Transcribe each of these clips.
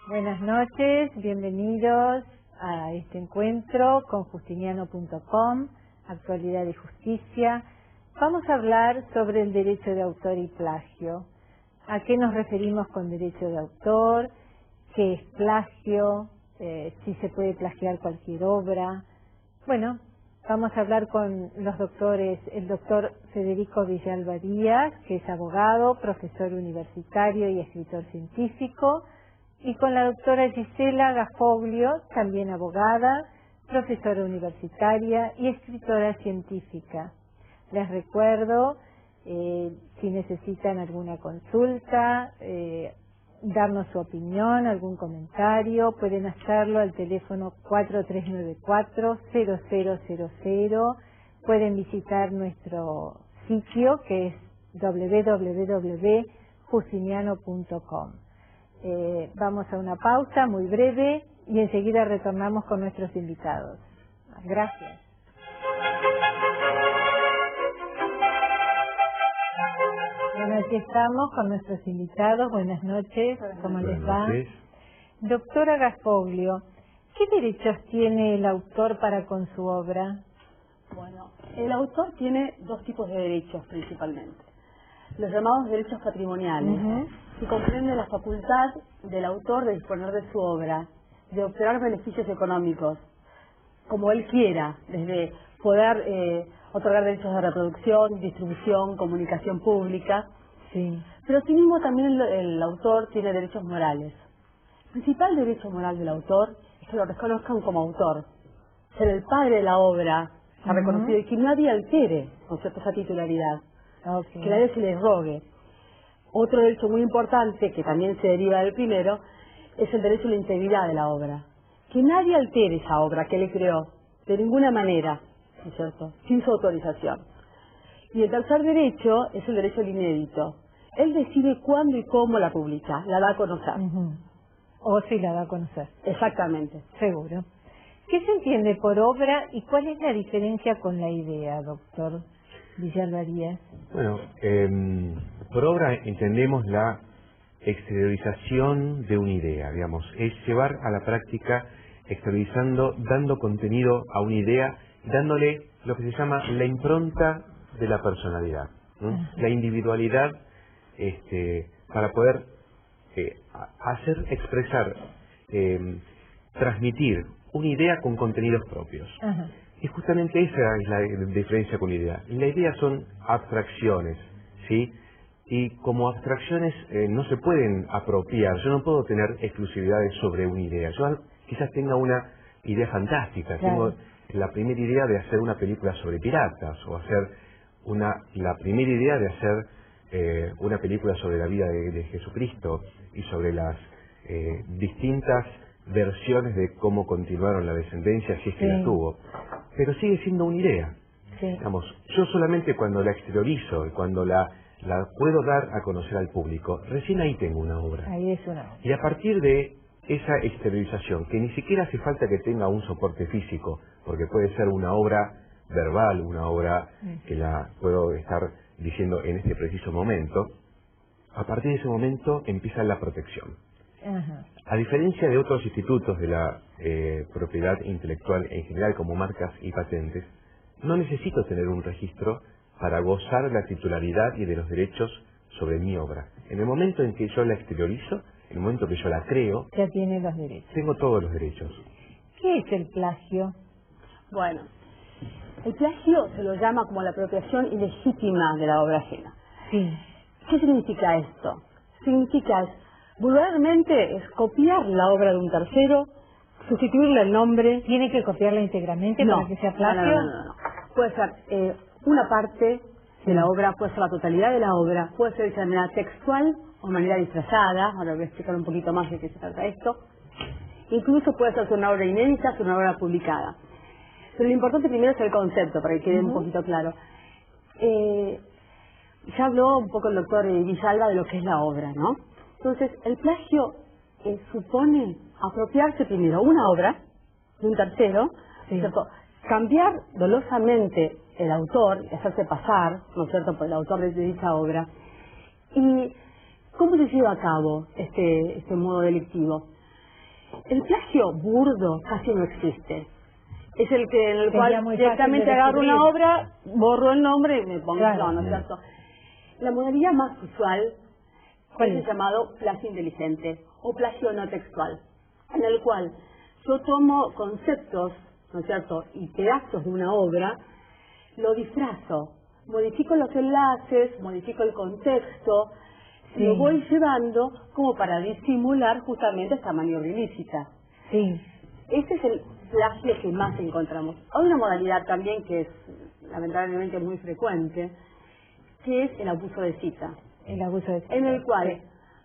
Buenas noches, bienvenidos a este encuentro con Justiniano.com, Actualidad y Justicia. Vamos a hablar sobre el derecho de autor y plagio. ¿A qué nos referimos con derecho de autor? ¿Qué es plagio? Si se puede plagiar cualquier obra. Bueno, vamos a hablar con los doctores, el doctor Federico Villalba Díaz, que es abogado, profesor universitario y escritor científico, y con la doctora Gisela Gafoglio, también abogada, profesora universitaria y escritora científica. Les recuerdo, si necesitan alguna consulta, darnos su opinión, algún comentario, pueden hacerlo al teléfono 4394-0000, pueden visitar nuestro sitio que es www.justiniano.com. Vamos a una pausa muy breve y enseguida retornamos con nuestros invitados. Gracias. Bueno, aquí estamos con nuestros invitados. Buenas noches. ¿Cómo les va? Doctora Gafoglio, ¿qué derechos tiene el autor para con su obra? Bueno, el autor tiene dos tipos de derechos principalmente. Los llamados derechos patrimoniales, que comprenden la facultad del autor de disponer de su obra, de obtener beneficios económicos, como él quiera, desde poder otorgar derechos de reproducción, distribución, comunicación pública. Sí. Pero asimismo también el autor tiene derechos morales. El principal derecho moral del autor es que lo reconozcan como autor, ser el padre de la obra, está reconocido, y que nadie altere, ¿no es cierto?, esa titularidad. Okay. Que nadie se les rogue. Otro derecho muy importante, que también se deriva del primero, es el derecho a la integridad de la obra. Que nadie altere esa obra que él creó, de ninguna manera, ¿no es cierto?, sin su autorización. Y el tercer derecho es el derecho al inédito. Él decide cuándo y cómo la publica, la da a conocer. O si la da a conocer. Exactamente. Seguro. ¿Qué se entiende por obra y cuál es la diferencia con la idea, doctor Villalba Díaz? Bueno, por obra entendemos la exteriorización de una idea, digamos, es llevar a la práctica, exteriorizando, dando contenido a una idea, dándole lo que se llama la impronta de la personalidad, la individualidad, para poder hacer expresar, transmitir una idea con contenidos propios. Y justamente esa es la diferencia con la idea. La idea son abstracciones, ¿sí? Y como abstracciones no se pueden apropiar. Yo no puedo tener exclusividades sobre una idea. Yo quizás tenga una idea fantástica. Claro. Tengo la primera idea de hacer una película sobre piratas, o hacer la primera idea de hacer una película sobre la vida de Jesucristo y sobre las distintas versiones de cómo continuaron la descendencia, si es que la tuvo. Pero sigue siendo una idea. Digamos, yo solamente cuando la exteriorizo y cuando la puedo dar a conocer al público, recién ahí tengo una obra. Ahí es una obra. Y a partir de esa exteriorización, que ni siquiera hace falta que tenga un soporte físico, porque puede ser una obra verbal, una obra que la puedo estar diciendo en este preciso momento, a partir de ese momento empieza la protección. A diferencia de otros institutos de la propiedad intelectual en general, como marcas y patentes, no necesito tener un registro para gozar de la titularidad y de los derechos sobre mi obra. En el momento en que yo la exteriorizo, en el momento que yo la creo, ya tiene los derechos. Tengo todos los derechos. ¿Qué es el plagio? Bueno, el plagio se lo llama como la apropiación ilegítima de la obra ajena. Sí. ¿Qué significa esto? Significa, vulgarmente, es copiar la obra de un tercero, sustituirle el nombre. ¿Tiene que copiarla íntegramente para que sea plagio? No. Puede ser una parte de la obra, puede ser la totalidad de la obra, puede ser de manera textual o de manera disfrazada. Ahora voy a explicar un poquito más de qué se trata esto. Incluso puede ser una obra inédita, una obra publicada. Pero lo importante primero es el concepto, para que quede un poquito claro. Ya habló un poco el doctor Villalba de lo que es la obra, ¿no? Entonces, el plagio supone apropiarse primero una obra de un tercero, ¿cierto?, cambiar dolosamente el autor, hacerse pasar, ¿no es cierto?, por el autor de dicha obra. ¿Y cómo se lleva a cabo este modo delictivo? El plagio burdo casi no existe. Es el que en el Sería cual directamente agarro una obra, borro el nombre y me pongo ¿no es cierto? La modalidad más usual es el llamado plagio inteligente o plagio no textual, en el cual yo tomo conceptos, ¿no es cierto?, y pedazos de una obra, lo disfrazo, modifico los enlaces, modifico el contexto, lo voy llevando como para disimular justamente esta maniobra ilícita. Sí. Este es el plagio que más encontramos. Hay una modalidad también que es lamentablemente muy frecuente, que es el abuso de cita. El abuso de cita. En el cual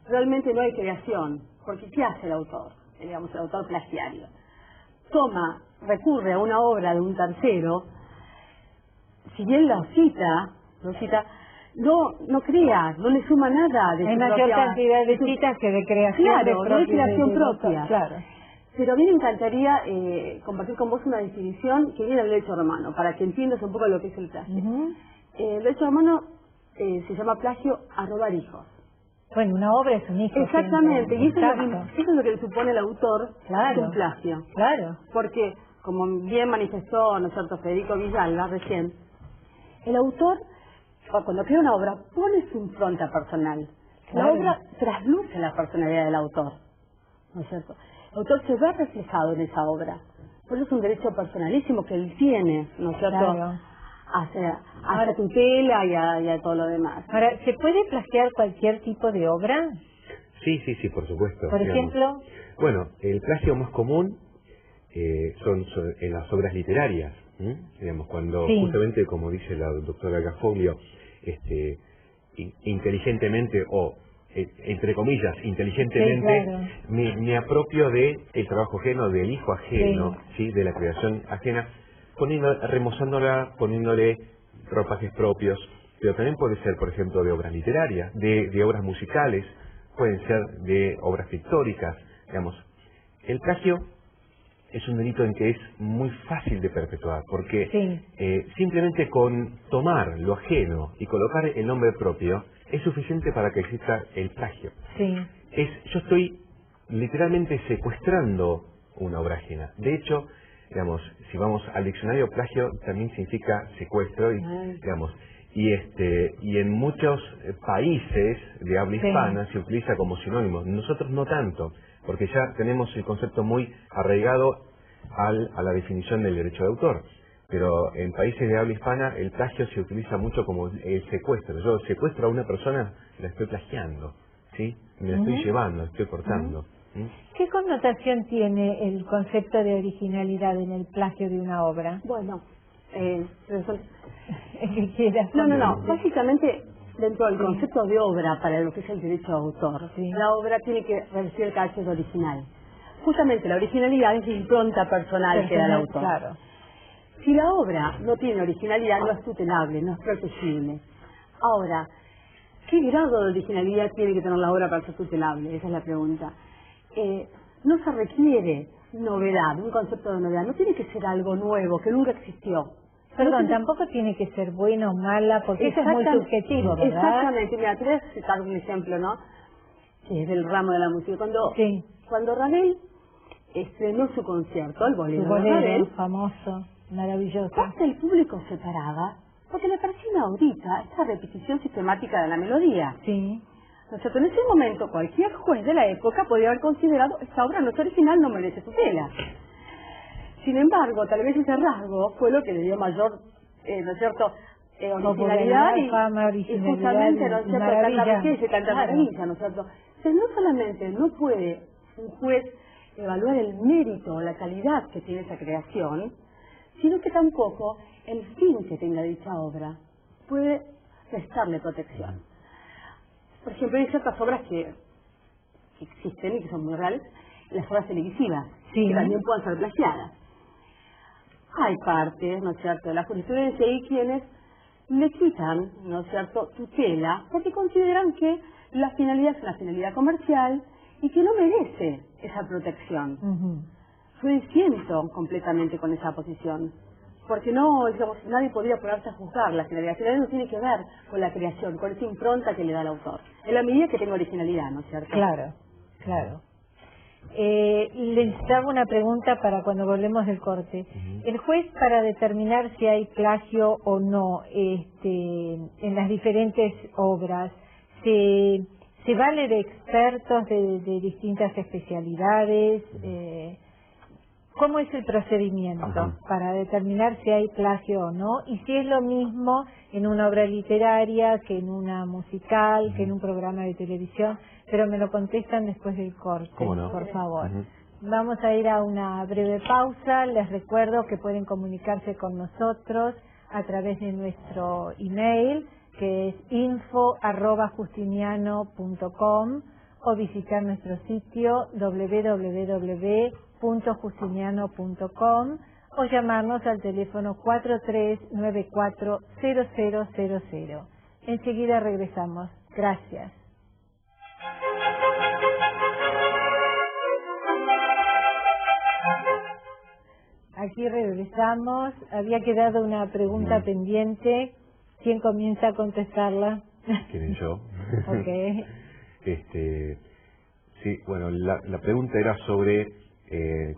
realmente no hay creación, porque ¿qué hace el autor? Digamos, el autor plagiario. Recurre a una obra de un tercero, si bien lo cita, no crea, no le suma nada de hay su mayor propia, cantidad de citas que de creación. Claro, no hay creación propia. Claro. Pero a mí me encantaría compartir con vos una definición que viene del derecho romano, para que entiendas un poco lo que es el plagio. El derecho romano se llama plagio a robar hijos. Bueno, una obra es un hijo. Exactamente, y eso Exacto. es lo que le supone el autor, es un plagio. Claro. Porque, como bien manifestó, ¿no es cierto?, Federico Villalba recién, el autor, cuando crea una obra, pone su impronta personal. La obra trasluce la personalidad del autor, ¿no es cierto? El autor se ve reflejado en esa obra. Por eso es un derecho personalísimo que él tiene, ¿no es cierto?, hacia tutela y a todo lo demás. Ahora, ¿se puede plagiar cualquier tipo de obra? Sí, por supuesto. Por ejemplo. Bueno, el plagio más común son en las obras literarias. Digamos, cuando justamente, como dice la doctora Gafoglio, inteligentemente o entre comillas, inteligentemente, me apropio de el trabajo ajeno, del hijo ajeno, de la creación ajena, remozándola, poniéndole ropajes propios, pero también puede ser, por ejemplo, de obras literarias, de obras musicales, pueden ser de obras pictóricas, digamos. El plagio es un delito en que es muy fácil de perpetuar, porque simplemente con tomar lo ajeno y colocar el nombre propio es suficiente para que exista el plagio. Yo estoy literalmente secuestrando una obra ajena. De hecho, digamos, si vamos al diccionario, plagio también significa secuestro y en muchos países de habla hispana se utiliza como sinónimo. Nosotros no tanto, porque ya tenemos el concepto muy arraigado a la definición del derecho de autor. Pero en países de habla hispana el plagio se utiliza mucho como el secuestro. Yo secuestro a una persona, la estoy plagiando, ¿sí? Me la estoy llevando, la estoy cortando. ¿Qué connotación tiene el concepto de originalidad en el plagio de una obra? Bueno, No. Básicamente, dentro del concepto de obra para lo que es el derecho de autor, la obra tiene que revestir el carácter original. Justamente la originalidad es la impronta personal que da el autor. Claro. Si la obra no tiene originalidad, no es tutelable, no es protegible. Ahora, ¿qué grado de originalidad tiene que tener la obra para ser tutelable? Esa es la pregunta. No se requiere novedad, un concepto de novedad. No tiene que ser algo nuevo, que nunca existió. Perdón, tampoco tiene que ser buena o mala, porque eso es muy subjetivo, ¿verdad? Exactamente. Mira, te voy a citar un ejemplo, ¿no? Que es del ramo de la música. Cuando Ravel estrenó su concierto, el bolero de Ravel, famoso, maravilloso. Hasta el público se paraba porque le parecía inaudita esta repetición sistemática de la melodía. ¿No es cierto? En ese momento cualquier juez de la época podía haber considerado esta obra no es original, no merece tutela. Sin embargo, tal vez ese rasgo fue lo que le dio mayor, ¿no es cierto?, originalidad y justamente, ¿no es cierto?, tanta riqueza y tanta maravilla, ¿no es cierto? Entonces, no solamente no puede un juez evaluar el mérito o la calidad que tiene esa creación, sino que tampoco el fin que tenga dicha obra puede restarle protección. Por ejemplo, hay ciertas obras que existen y que son muy reales, las obras televisivas, que también pueden ser plagiadas. Hay partes, ¿no es cierto?, de la jurisprudencia y quienes le quitan, ¿no es cierto?, tutela, porque consideran que la finalidad es una finalidad comercial y que no merece esa protección. Yo disiento completamente con esa posición, porque no, digamos, nadie podría ponerse a juzgar la finalidad. La finalidad no tiene que ver con la creación, con esa impronta que le da el autor, en la medida que tenga originalidad, ¿no es cierto? Claro. Les hago una pregunta para cuando volvemos del corte. El juez, para determinar si hay plagio o no en las diferentes obras, ¿se vale de expertos de distintas especialidades? ¿Cómo es el procedimiento para determinar si hay plagio o no? Y si es lo mismo en una obra literaria que en una musical, que en un programa de televisión, pero me lo contestan después del corte, por favor. Vamos a ir a una breve pausa. Les recuerdo que pueden comunicarse con nosotros a través de nuestro email, que es info@justiniano.com, o visitar nuestro sitio www.justiniano.com, o llamarnos al teléfono 4394-0000. Enseguida regresamos. Gracias. Aquí regresamos. Había quedado una pregunta pendiente. ¿Quién comienza a contestarla? ¿Quién, yo? Ok. Sí, bueno, la pregunta era sobre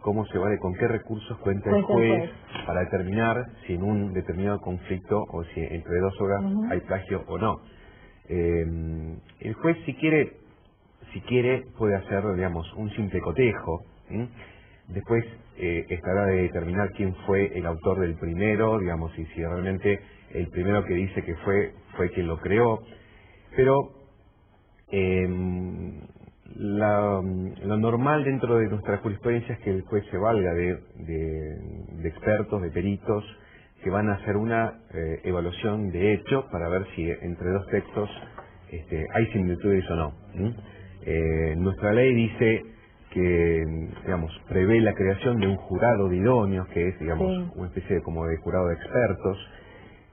cómo se vale, con qué recursos cuenta el juez para determinar si en un determinado conflicto o si entre dos obras hay plagio o no. El juez, si quiere, puede hacer, digamos, un simple cotejo. Después estará de determinar quién fue el autor del primero, digamos, y si realmente el primero que dice que fue quien lo creó. Pero lo normal dentro de nuestra jurisprudencia es que el juez se valga de expertos, de peritos, que van a hacer una evaluación de hecho para ver si entre dos textos hay similitudes o no. Nuestra ley dice que, digamos, prevé la creación de un jurado de idóneos, que es, digamos, una especie como de jurado de expertos,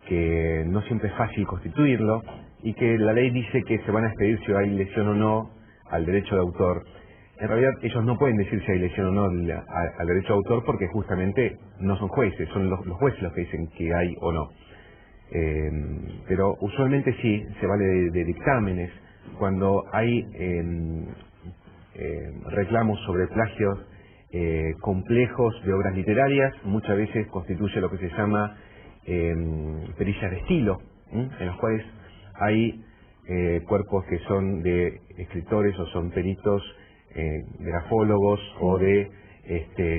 que no siempre es fácil constituirlo, y que la ley dice que se van a expedir si hay lesión o no al derecho de autor. En realidad ellos no pueden decir si hay lesión o no al derecho de autor, porque justamente no son jueces, son los jueces los que dicen que hay o no. Pero usualmente sí, se vale de dictámenes. Cuando hay reclamos sobre plagios complejos de obras literarias, muchas veces constituye lo que se llama perillas de estilo, en los cuales hay cuerpos que son de escritores o son peritos, grafólogos o de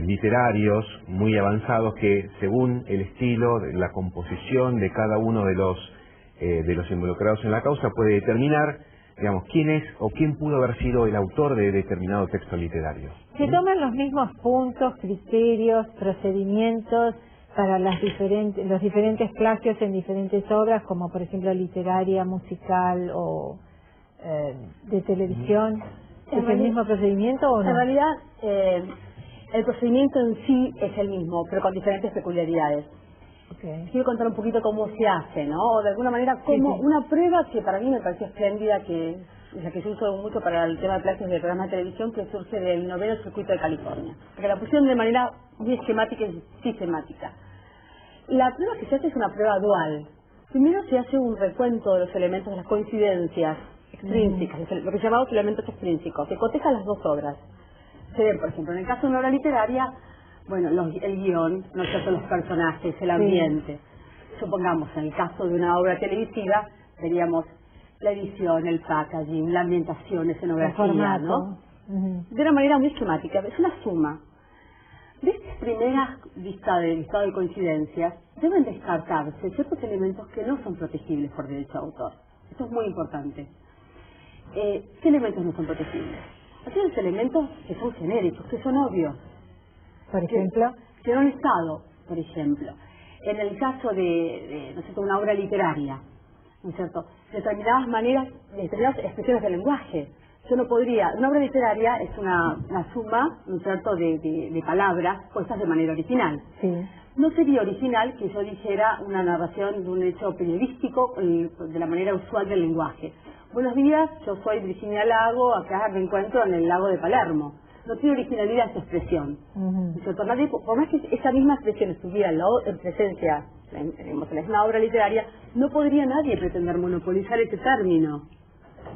literarios muy avanzados, que según el estilo, la composición de cada uno de los involucrados en la causa puede determinar, digamos, quién es o quién pudo haber sido el autor de determinado texto literario. ¿Se toman los mismos puntos, criterios, procedimientos para los diferentes plagios en diferentes obras, como por ejemplo literaria, musical o de televisión? ¿Es el mismo procedimiento o no? En realidad, el procedimiento en sí es el mismo, pero con diferentes peculiaridades. Quiero contar un poquito cómo se hace, ¿no? O de alguna manera, como una prueba que para mí me pareció espléndida, que es la que se usó mucho para el tema de plagios de programas de televisión, que surge del 9º Circuito de California. Porque la pusieron de manera muy esquemática y sistemática. La prueba que se hace es una prueba dual. Primero se hace un recuento de los elementos de las coincidencias extrínsecas, lo que se llamamos elementos extrínsecos, que cotejan las dos obras. Se ven, por ejemplo, en el caso de una obra literaria, bueno, el guión, no solo los personajes, el ambiente. Supongamos, en el caso de una obra televisiva, veríamos la edición, el packaging, la ambientación, escenografía, ¿no? De una manera muy esquemática. Es una suma. De esta primera lista de listado de coincidencias, deben descartarse ciertos elementos que no son protegibles por derecho de autor. Esto es muy importante. ¿Qué elementos no son protegibles? Aquellos elementos que son genéricos, que son obvios. Por ejemplo, que no han estado, por ejemplo, en el caso de ¿no es cierto?, una obra literaria, ¿no es cierto?, determinadas maneras, determinadas expresiones del lenguaje. Yo no podría, una obra literaria es una suma, ¿no es cierto?, de palabras puestas de manera original. No sería original que yo dijera una narración de un hecho periodístico de la manera usual del lenguaje. Buenos días, yo soy Virginia Lago, acá me encuentro en el lago de Palermo. No tiene originalidad esa expresión. Por más que esa misma expresión estuviera en presencia, en la misma obra literaria, no podría nadie pretender monopolizar ese término.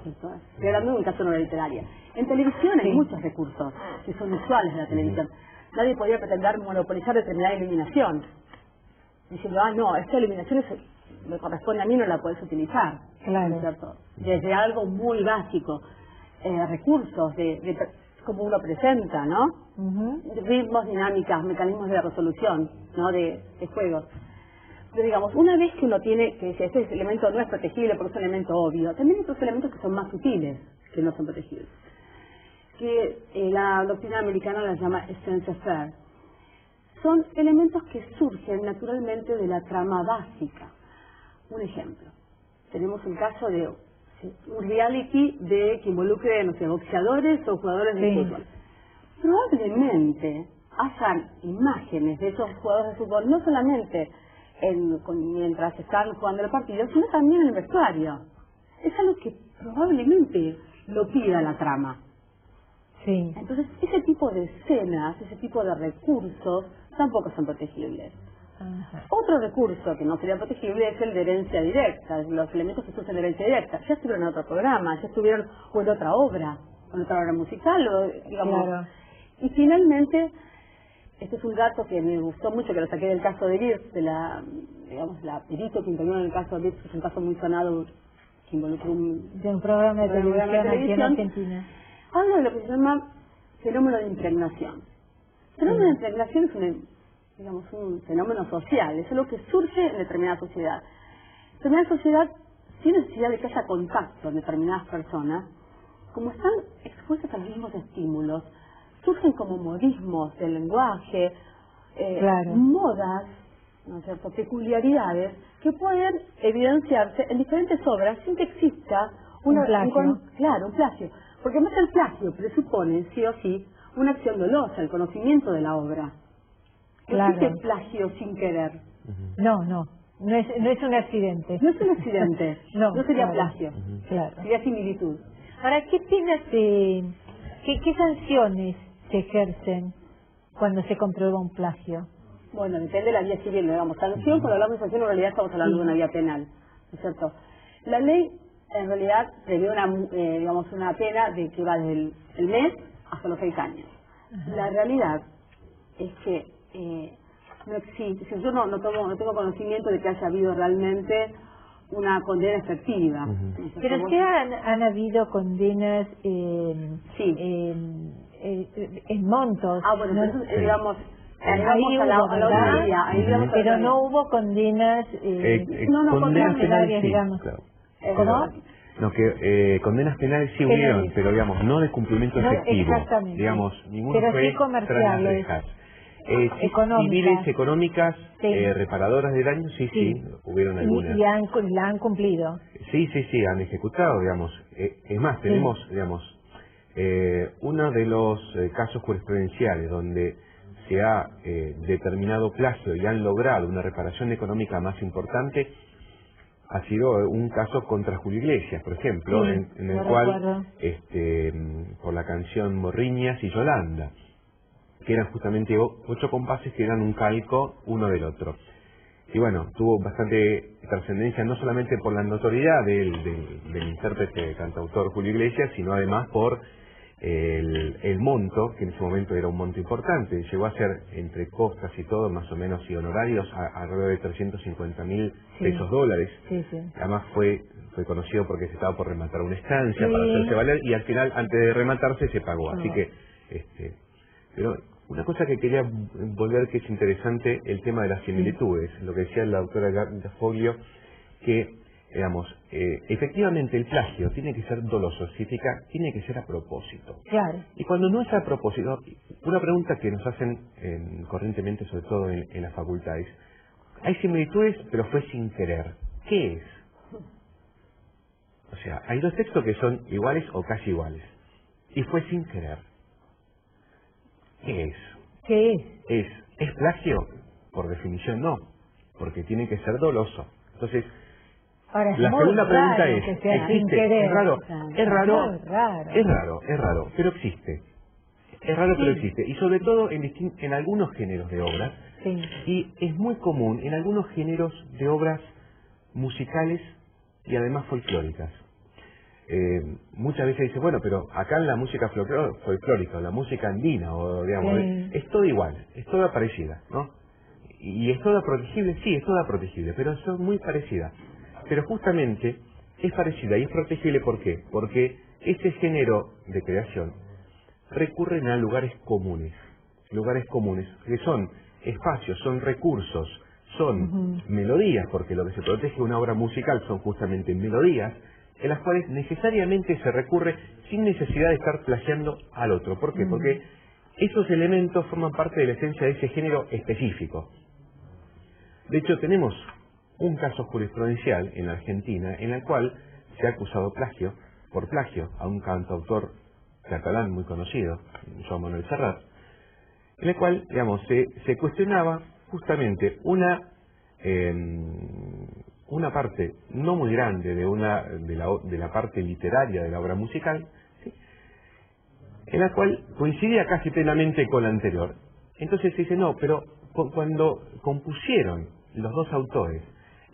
Estoy hablando de un caso de novela literaria. En televisión hay muchos recursos que son usuales de la televisión. Nadie podría pretender monopolizar determinada iluminación. Diciendo, no, esta iluminación me corresponde a mí, no la podés utilizar. Claro. ¿No es cierto? Desde algo muy básico, recursos de como uno presenta, ¿no? Ritmos, dinámicas, mecanismos de resolución, ¿no? De juegos. Pero digamos, una vez que uno tiene que este elemento no es protegible porque es un elemento obvio, también hay otros elementos que son más sutiles, que no son protegibles. Que la doctrina americana las llama essence affair. Son elementos que surgen naturalmente de la trama básica. Un ejemplo. Tenemos un caso de un reality que involucre, no sé, boxeadores o jugadores de fútbol. Probablemente hayan imágenes de esos jugadores de fútbol, no solamente mientras están jugando el partido, sino también en el vestuario. Es algo que probablemente lo pida la trama. Sí. Entonces, ese tipo de escenas, ese tipo de recursos, tampoco son protegibles. Otro recurso que no sería protegible es el de herencia directa, los elementos que surgen de herencia directa. Ya estuvieron en otro programa, ya estuvieron o en otra obra musical, o, digamos. Claro. Y finalmente, este es un dato que me gustó mucho, que lo saqué del caso de Birz, de la perito que intervino en el caso de Birz, que es un caso muy sonado que involucra de un programa de televisión aquí en Argentina. Habla de lo que se llama fenómeno de impregnación. El fenómeno de impregnación es un fenómeno social, es algo que surge en determinada sociedad. Determinada sociedad tiene necesidad de que haya contacto en determinadas personas, como están expuestas a los mismos estímulos, surgen como modismos del lenguaje, modas, ¿no es cierto?, peculiaridades que pueden evidenciarse en diferentes obras sin que exista un plagio. Un plagio. Porque además el plagio presupone, sí o sí, una acción dolosa, el conocimiento de la obra. No existe plagio sin querer. No es un accidente. No es un accidente, no sería plagio, sería similitud. Ahora, ¿qué penas qué sanciones se ejercen cuando se comprueba un plagio? Bueno, depende de la vía civil, digamos. Sanción, cuando hablamos de sanción, en realidad estamos hablando de una vía penal, ¿no es cierto? La ley, en realidad, prevé una pena de que va desde el mes hasta los 6 años. La realidad es que no existe, yo no tengo conocimiento de que haya habido realmente una condena efectiva. Pero sí han habido condenas en montos. Bueno, entonces, digamos, ahí a la otra vía, pero no hubo condenas condenas penales, digamos. Claro. ¿Cómo? No, que condenas penales sí hubieron, pero digamos, no de cumplimiento efectivo. Exactamente. Digamos, ninguno pero fue sí comerciales. Civiles, económicas, reparadoras de daños, sí, hubieron algunas. Y la han cumplido. Sí, han ejecutado, digamos. Es más, tenemos, digamos, uno de los casos jurisprudenciales donde se ha determinado plagio y han logrado una reparación económica más importante, ha sido un caso contra Julio Iglesias, por ejemplo, en el cual, por la canción Morriñas y Yolanda, que eran justamente 8 compases que eran un calco uno del otro. Y bueno, tuvo bastante trascendencia no solamente por la notoriedad del intérprete cantautor Julio Iglesias, sino además por el monto, que en ese momento era un monto importante. Llegó a ser, entre costas y todo, más o menos, y honorarios, alrededor de 350.000 pesos dólares. Además fue conocido porque se estaba por rematar una estancia para hacerse valer, y al final, antes de rematarse, se pagó. Así que, pero una cosa que quería volver, que es interesante, el tema de las similitudes, lo que decía la doctora Gafoglio, que, digamos, efectivamente el plagio tiene que ser doloso, significa, tiene que ser a propósito. Claro. Y cuando no es a propósito, una pregunta que nos hacen corrientemente, sobre todo en las facultades, hay similitudes, pero fue sin querer. ¿Qué es? O sea, hay 2 textos que son iguales o casi iguales, y fue sin querer. ¿Qué es? ¿Qué es? ¿Es plagio? Por definición no, porque tiene que ser doloso. Entonces, ahora, la segunda pregunta es, ¿existe? ¿Es raro? Es raro, pero existe. Es raro, pero existe. Y sobre todo en algunos géneros de obras. Y es muy común en algunos géneros de obras musicales y además folclóricas. muchas veces dice, bueno, pero acá en la música folclórica, la música andina, o digamos, es todo igual, es toda parecida, ¿no? ¿Y es toda protegible? Sí, es toda protegible, pero son muy parecidas. Pero justamente es parecida y es protegible, ¿por qué? Porque este género de creación recurren a lugares comunes, que son espacios, son recursos, son melodías, porque lo que se protege de una obra musical son justamente melodías, en las cuales necesariamente se recurre sin necesidad de estar plagiando al otro. ¿Por qué? Porque esos elementos forman parte de la esencia de ese género específico. De hecho, tenemos un caso jurisprudencial en la Argentina en el cual se ha acusado por plagio a un cantautor catalán muy conocido, Joan Manuel Serrat, en el cual, digamos, se cuestionaba justamente una parte no muy grande de la parte literaria de la obra musical, ¿sí?, en la cual coincidía casi plenamente con la anterior. Entonces se dice, no, pero cuando compusieron los dos autores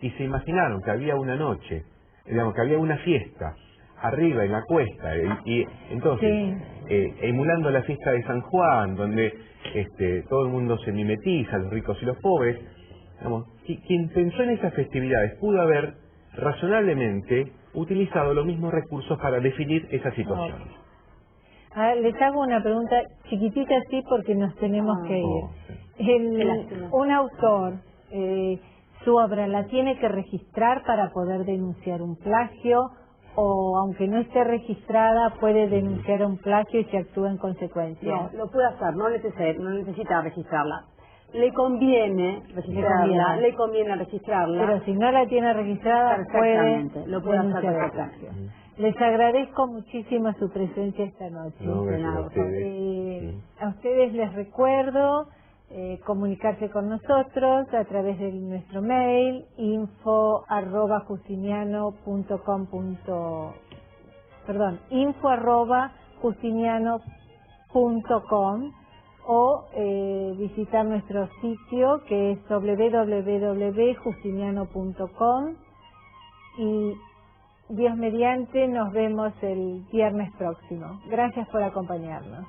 y se imaginaron que había una noche, digamos, que había una fiesta arriba en la cuesta, y entonces emulando la fiesta de San Juan, donde todo el mundo se mimetiza, los ricos y los pobres, digamos, quien pensó en esas festividades pudo haber razonablemente utilizado los mismos recursos para definir esa situación. Les hago una pregunta chiquitita así porque nos tenemos que ir. Un autor, su obra la tiene que registrar para poder denunciar un plagio, o aunque no esté registrada puede denunciar un plagio y se actúa en consecuencia. No, lo puede hacer, no necesita registrarla. Le conviene registrarla, Pero si no la tiene registrada, lo puede hacer denunciar el plagio. Les agradezco muchísimo su presencia esta noche. No, A ustedes les recuerdo comunicarse con nosotros a través de nuestro mail info@justiniano.com o visitar nuestro sitio que es www.justiniano.com, y Dios mediante nos vemos el viernes próximo. Gracias por acompañarnos.